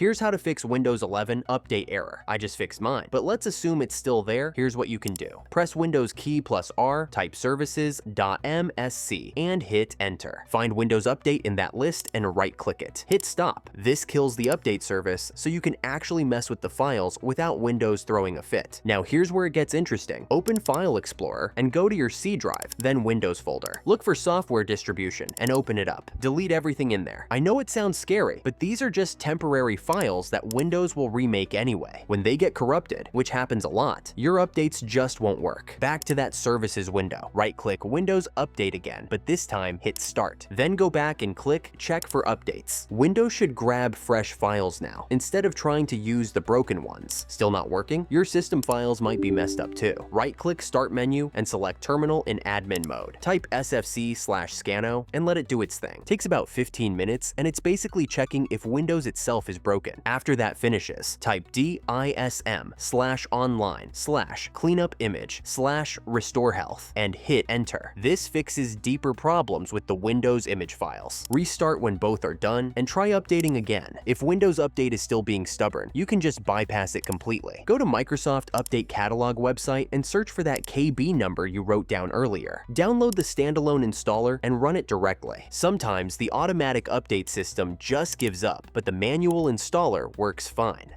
Here's how to fix Windows 11 update error. I just fixed mine, but let's assume it's still there. Here's what you can do. Press Windows key plus R, type services.msc, and hit enter. Find Windows Update in that list and right-click it. Hit stop. This kills the update service, so you can actually mess with the files without Windows throwing a fit. Now here's where it gets interesting. Open File Explorer and go to your C drive, then Windows folder. Look for Software Distribution and open it up. Delete everything in there. I know it sounds scary, but these are just temporary files that Windows will remake anyway. When they get corrupted, which happens a lot, your updates just won't work. Back to that services window. Right-click Windows Update again, but this time hit Start. Then go back and click Check for Updates. Windows should grab fresh files now, instead of trying to use the broken ones. Still not working? Your system files might be messed up too. Right-click Start menu and select Terminal in admin mode. Type SFC/scano and let it do its thing. Takes about 15 minutes, and it's basically checking if Windows itself is broken. After that finishes, type DISM/online/cleanupimage/restore health and hit enter. This fixes deeper problems with the Windows image files. Restart when both are done and try updating again. If Windows Update is still being stubborn, you can just bypass it completely. Go to Microsoft Update Catalog website and search for that KB number you wrote down earlier. Download the standalone installer and run it directly. Sometimes the automatic update system just gives up, but the manual installer works fine.